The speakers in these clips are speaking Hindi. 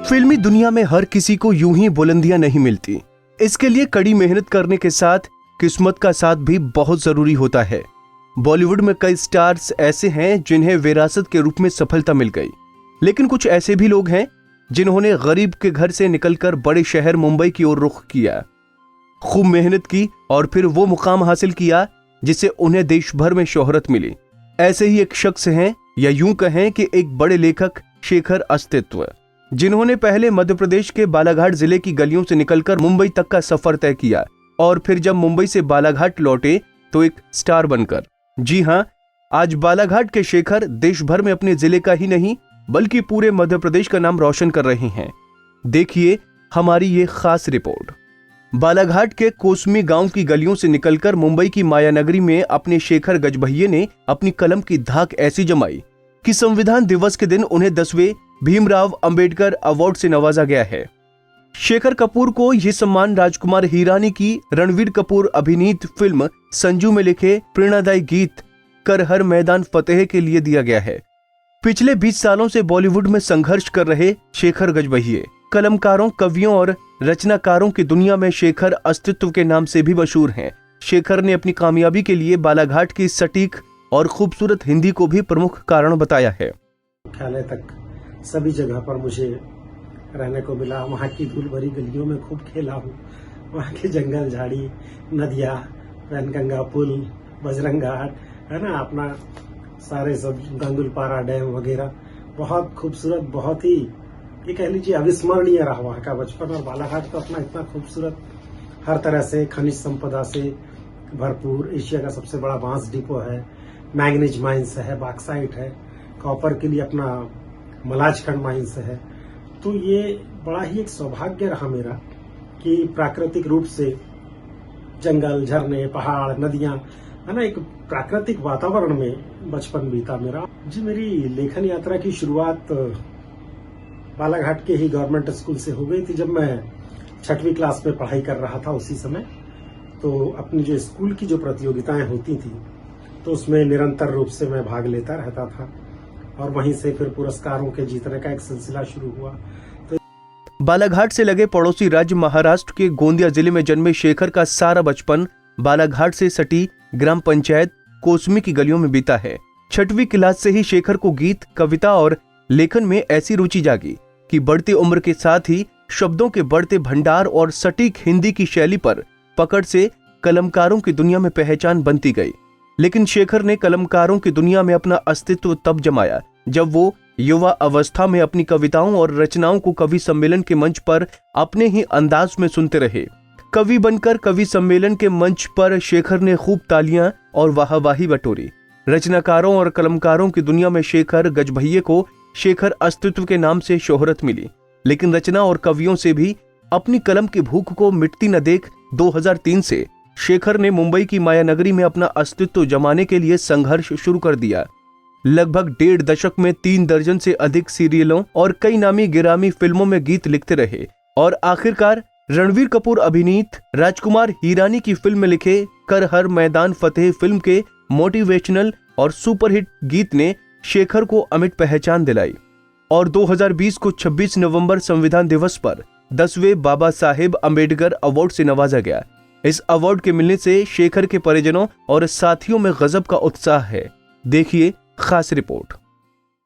फिल्मी दुनिया में हर किसी को यूं ही बुलंदियां नहीं मिलती। इसके लिए कड़ी मेहनत करने के साथ किस्मत का साथ भी बहुत जरूरी होता है। बॉलीवुड में कई स्टार्स ऐसे हैं जिन्हें विरासत के रूप में सफलता मिल गई, लेकिन कुछ ऐसे भी लोग हैं जिन्होंने गरीब के घर से निकलकर बड़े शहर मुंबई की ओर रुख किया, खूब मेहनत की और फिर वो मुकाम हासिल किया जिससे उन्हें देश भर में शोहरत मिली। ऐसे ही एक शख्स हैं, या यूं कहें कि एक बड़े लेखक शेखर अस्तित्व, जिन्होंने पहले मध्य प्रदेश के बालाघाट जिले की गलियों से निकलकर मुंबई तक का सफर तय किया और फिर जब मुंबई से बालाघाट लौटे तो एक स्टार बनकर। जी हाँ, आज बालाघाट के शेखर देश भर में अपने जिले का ही नहीं बल्कि पूरे मध्य प्रदेश का नाम रोशन कर रहे हैं। देखिए हमारी ये खास रिपोर्ट। बालाघाट के कोसमी गांव की गलियों से निकलकर मुंबई की मायानगरी में अपने शेखर गजभैये ने अपनी कलम की धाक ऐसी जमाई कि संविधान दिवस के दिन उन्हें 10वें भीमराव अंबेडकर अवार्ड से नवाजा गया है। शेखर कपूर को यह सम्मान राजकुमार हिरानी की रणवीर कपूर अभिनीत फिल्म संजू में लिखे प्रेरणादायी गीत कर हर मैदान फतेह के लिए दिया गया है। पिछले 20 सालों से बॉलीवुड में संघर्ष कर रहे शेखर गजभैये कलमकारों, कवियों और रचनाकारों की दुनिया में शेखर अस्तित्व के नाम से भी मशहूर हैं। शेखर ने अपनी कामयाबी के लिए बालाघाट की सटीक और खूबसूरत हिंदी को भी प्रमुख कारण बताया है। मुख्यालय तक सभी जगह पर मुझे रहने को मिला। वहाँ की धूल भरी गलियों में खूब खेला हूँ। वहाँ के जंगल, झाड़ी, नदियाँ, वैनगंगा पुल, बजरंग घाट, है ना, अपना सारे सब गंगुलपारा डैम वगैरह बहुत खूबसूरत, बहुत ही ये कह लीजिए अविस्मरणीय रहा वहाँ का बचपन। और बालाघाट तो अपना इतना खूबसूरत, हर तरह से खनिज संपदा से भरपूर, एशिया का सबसे बड़ा बांस डिपो है, मैंगनीज माइंस है, बॉक्साइट है, कॉपर के लिए अपना मलाजखंड माइंस है। तो ये बड़ा ही एक सौभाग्य रहा मेरा कि प्राकृतिक रूप से जंगल, झरने, पहाड़, नदियां, है ना, एक प्राकृतिक वातावरण में बचपन बीता मेरा। जी, मेरी लेखन यात्रा की शुरुआत बालाघाट के ही गवर्नमेंट स्कूल से हो गई थी। जब मैं 6वीं क्लास में पढ़ाई कर रहा था उसी समय, तो अपनी जो स्कूल की जो प्रतियोगिताएं होती थी तो उसमें निरंतर रूप से मैं भाग लेता रहता था और वहीं से फिर पुरस्कारों के जीतने का एक सिलसिला शुरू हुआ। तो बालाघाट से लगे पड़ोसी राज्य महाराष्ट्र के गोंदिया जिले में जन्मे शेखर का सारा बचपन बालाघाट से सटी ग्राम पंचायत कोसमी की गलियों में बीता है। 6वीं क्लास से ही शेखर को गीत, कविता और लेखन में ऐसी रुचि जागी कि बढ़ती उम्र के साथ ही शब्दों के बढ़ते भंडार और सटीक हिंदी की शैली पर पकड़ से कलमकारों की दुनिया में पहचान बनती गई। लेकिन शेखर ने कलमकारों की दुनिया में अपना अस्तित्व तब जमाया जब वो युवा अवस्था में अपनी कविताओं और रचनाओं को कवि सम्मेलन के मंच पर अपने ही अंदाज में सुनते रहे। कवि बनकर कवि सम्मेलन के मंच पर शेखर ने खूब तालियां और वाहवाही बटोरी। रचनाकारों और कलमकारों की दुनिया में शेखर गजभैये को शेखर अस्तित्व के नाम से शोहरत मिली, लेकिन रचना और कवियों से भी अपनी कलम की भूख को मिटती न देख 2003 से शेखर ने मुंबई की मायानगरी में अपना अस्तित्व जमाने के लिए संघर्ष शुरू कर दिया। लगभग 1.5 दशक में 3 दर्जन से अधिक सीरियलों और कई नामी गिरामी फिल्मों में गीत लिखते रहे और आखिरकार रणवीर कपूर अभिनीत राजकुमार हिरानी की फिल्म में लिखे कर हर मैदान फतेह फिल्म के मोटिवेशनल और सुपरहिट गीत ने शेखर को अमिट पहचान दिलाई। और 2020 को 26 नवंबर संविधान दिवस पर 10वें बाबा साहेब अंबेडकर अवार्ड से नवाजा गया। इस अवार्ड के मिलने से शेखर के परिजनों और साथियों में गजब का उत्साह है। देखिए खास रिपोर्ट।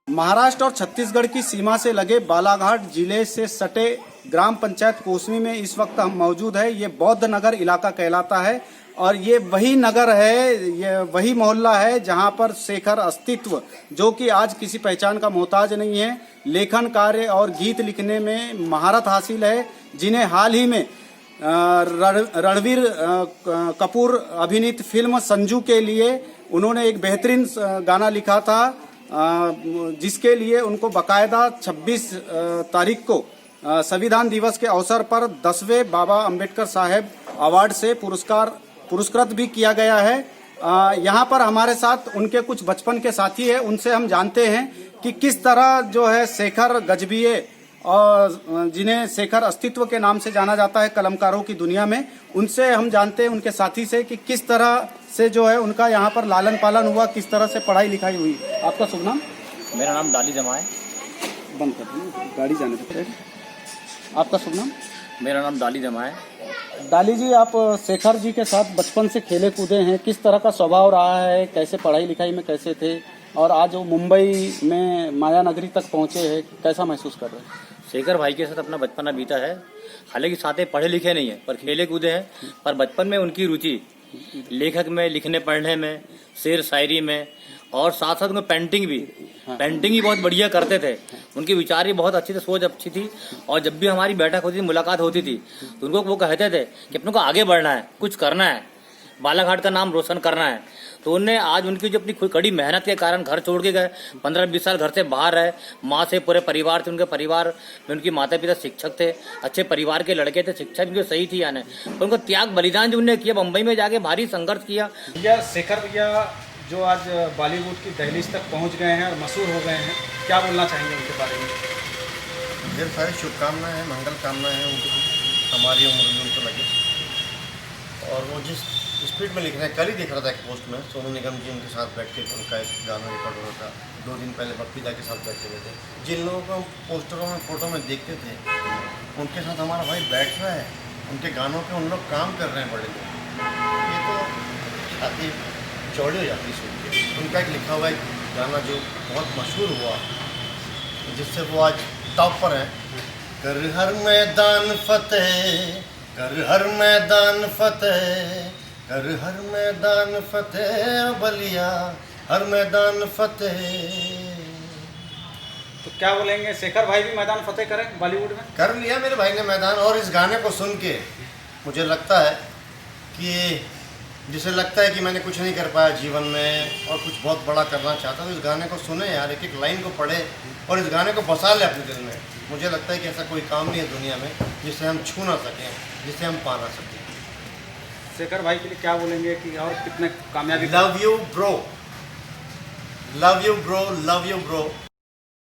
महाराष्ट्र और छत्तीसगढ़ की सीमा से लगे बालाघाट जिले से सटे ग्राम पंचायत कोसमी में इस वक्त हम मौजूद है। ये बौद्ध नगर इलाका कहलाता है और ये वही नगर है, ये वही मोहल्ला है जहां पर शेखर अस्तित्व, जो कि आज किसी पहचान का मोहताज नहीं है, लेखन कार्य और गीत लिखने में महारत हासिल है, जिन्हें हाल ही में रणवीर कपूर अभिनीत फिल्म संजू के लिए उन्होंने एक बेहतरीन गाना लिखा था, जिसके लिए उनको बकायदा 26 तारीख को संविधान दिवस के अवसर पर 10वें बाबा अंबेडकर साहेब अवार्ड से पुरस्कृत भी किया गया है। यहाँ पर हमारे साथ उनके कुछ बचपन के साथी हैं, उनसे हम जानते हैं कि किस तरह जो है शेखर गजभैये और जिन्हें शेखर अस्तित्व के नाम से जाना जाता है कलमकारों की दुनिया में, उनसे हम जानते हैं, उनके साथी से, कि किस तरह से जो है उनका यहाँ पर लालन पालन हुआ, किस तरह से पढ़ाई लिखाई हुई। आपका शुभ नाम? मेरा नाम डाली जमा है। बंद कर गाड़ी जाने आपका शुभ नाम? मेरा नाम दाली दमा है। डाली जी, आप शेखर जी के साथ बचपन से खेले कूदे हैं, किस तरह का स्वभाव रहा है, कैसे पढ़ाई लिखाई में कैसे थे, और आज वो मुंबई में माया नगरी तक पहुंचे हैं, कैसा महसूस कर रहे हैं? शेखर भाई के साथ अपना बचपना बीता है। हालांकि साथ में पढ़े लिखे नहीं है, पर खेले कूदे हैं। पर बचपन में उनकी रुचि लेखक में, लिखने पढ़ने में, शेर शायरी में, और साथ साथ उनको पेंटिंग भी बहुत बढ़िया करते थे। उनके विचार भी बहुत अच्छे थे, सोच अच्छी थी। और जब भी हमारी बैठक होती थी, मुलाकात होती थी, तो उनको वो कहते थे कि अपने को आगे बढ़ना है, कुछ करना है, बालाघाट का नाम रोशन करना है। तो उन्हें आज उनकी जो अपनी कड़ी मेहनत के कारण घर छोड़ के गए, 15-20 साल घर से बाहर रहे, माँ से पूरे परिवार थे। उनके परिवार में उनके माता पिता शिक्षक थे, अच्छे परिवार के लड़के थे, शिक्षा भी सही थी यानी। तो उनको त्याग बलिदान जो उन्होंने किया, मुंबई में जाके भारी संघर्ष किया। भैया शेखर भैया जो आज बॉलीवुड की दहलीज तक पहुंच गए हैं और मशहूर हो गए हैं, क्या बोलना चाहेंगे उनके बारे में? ढेर सारी शुभकामनाएं हैं, मंगल कामनाएं हैं उनको, हमारी उम्र में उनको लगे। और वो जिस स्पीड में लिख रहे हैं, कल ही देख रहा था एक पोस्ट में, सोनू निगम जी उनके साथ बैठ के उनका एक गाना रिकॉर्ड हो रहा था। 2 दिन पहले बप्पीदा के साथ बैठे हुए थे। जिन लोगों को हम पोस्टरों में, फोटो में देखते थे, उनके साथ हमारा भाई बैठ रहा है, उनके गानों पे उन लोग काम कर रहे हैं बड़े लोग। ये तो छाती चौड़ी हो जाती सुन के। उनका एक लिखा हुआ एक गाना जो बहुत मशहूर हुआ, जिससे वो आज टॉप पर है, कर हर मैदान फतेह, कर हर मैदान फतेह, कर हर मैदान फतेह, बलिया हर मैदान फतेह। तो क्या बोलेंगे, शेखर भाई भी मैदान फतेह करें बॉलीवुड में? कर लिया मेरे भाई ने मैदान। और इस गाने को सुन के मुझे लगता है कि जिसे लगता है कि मैंने कुछ नहीं कर पाया जीवन में और कुछ बहुत बड़ा करना चाहता, तो इस गाने को सुने यार, एक एक लाइन को पढ़े और इस गाने को बसा ले अपने दिल में। मुझे लगता है कि ऐसा कोई काम नहीं है दुनिया में जिसे हम छू ना सकें, जिसे हम पा ना सकें। शेखर भाई के लिए क्या बोलेंगे कि और कितने कामयाबी? Love you bro, love you bro, love you bro.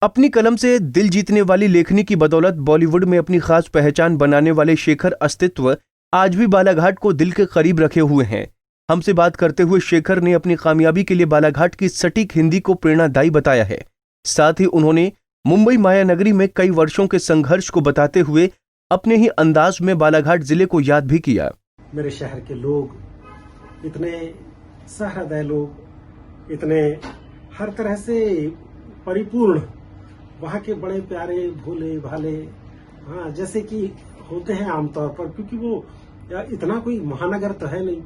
अपनी कलम से दिल जीतने वाली लेखनी की बदौलत बॉलीवुड में अपनी खास पहचान बनाने वाले शेखर अस्तित्व आज भी बालाघाट को दिल के करीब रखे हुए हैं। हमसे बात करते हुए शेखर ने अपनी कामयाबी के लिए बालाघाट की सटीक हिंदी को प्रेरणादायी बताया है। साथ ही उन्होंने मुंबई माया नगरी में कई वर्षों के संघर्ष को बताते हुए अपने ही अंदाज में बालाघाट जिले को याद भी किया। मेरे शहर के लोग इतने सहृदय लोग, इतने हर तरह से परिपूर्ण, वहाँ के बड़े प्यारे भोले भाले, हाँ, जैसे कि होते हैं आमतौर पर, क्योंकि वो इतना कोई महानगर तो है नहीं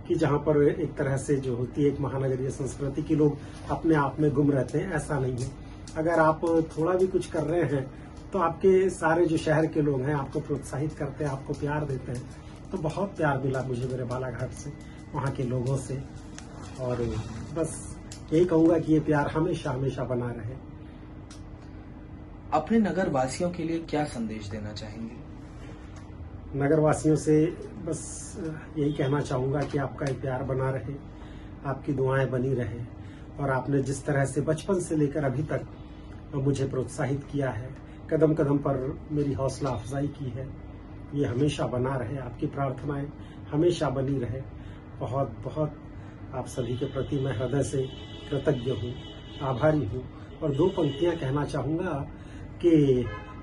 कि जहाँ पर एक तरह से जो होती है एक महानगरीय संस्कृति की लोग अपने आप में गुम रहते हैं, ऐसा नहीं है। अगर आप थोड़ा भी कुछ कर रहे हैं तो आपके सारे जो शहर के लोग हैं आपको प्रोत्साहित करते हैं, आपको प्यार देते हैं। तो बहुत प्यार मिला मुझे मेरे बालाघाट से, वहाँ के लोगों से, और बस यही कहूँगा कि ये प्यार हमेशा हमेशा बना रहे। अपने नगर वासियों के लिए क्या संदेश देना चाहेंगे? नगर वासियों से बस यही कहना चाहूँगा कि आपका ये प्यार बना रहे, आपकी दुआएं बनी रहे, और आपने जिस तरह से बचपन से लेकर अभी तक मुझे प्रोत्साहित किया है, कदम कदम पर मेरी हौसला अफजाई की है, ये हमेशा बना रहे। आपकी प्रार्थनाएं हमेशा बनी रहे। बहुत बहुत आप सभी के प्रति मैं हृदय से कृतज्ञ हूँ, आभारी हूँ। और 2 पंक्तियां कहना चाहूँगा कि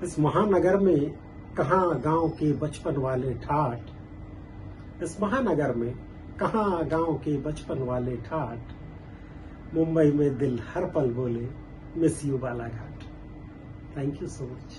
इस महानगर में कहाँ गांव के बचपन वाले ठाठ, इस महानगर में कहाँ गांव के बचपन वाले ठाठ, मुंबई में दिल हर पल बोले miss you Balaghat. Thank you so much,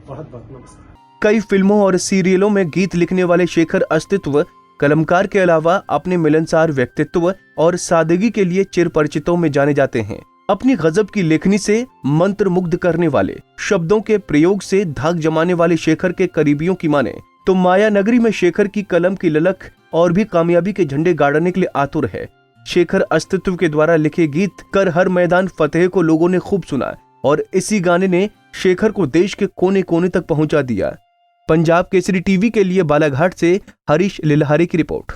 बहुत बहुत नमस्कार। कई फिल्मों और सीरियलों में गीत लिखने वाले शेखर अस्तित्व कलमकार के अलावा अपने मिलनसार व्यक्तित्व और सादगी के लिए चिरपरिचितों में जाने जाते हैं। अपनी गजब की लेखनी से मंत्रमुग्ध करने वाले, शब्दों के प्रयोग से धाक जमाने वाले शेखर के करीबियों की माने तो माया नगरी में शेखर की कलम की ललक और भी कामयाबी के झंडे गाड़ने के लिए आतुर है। शेखर अस्तित्व के द्वारा लिखे गीत कर हर मैदान फतेह को लोगों ने खूब सुना और इसी गाने ने शेखर को देश के कोने कोने तक पहुंचा दिया। पंजाब केसरी टीवी के लिए बालाघाट से हरीश लिलहारी की रिपोर्ट।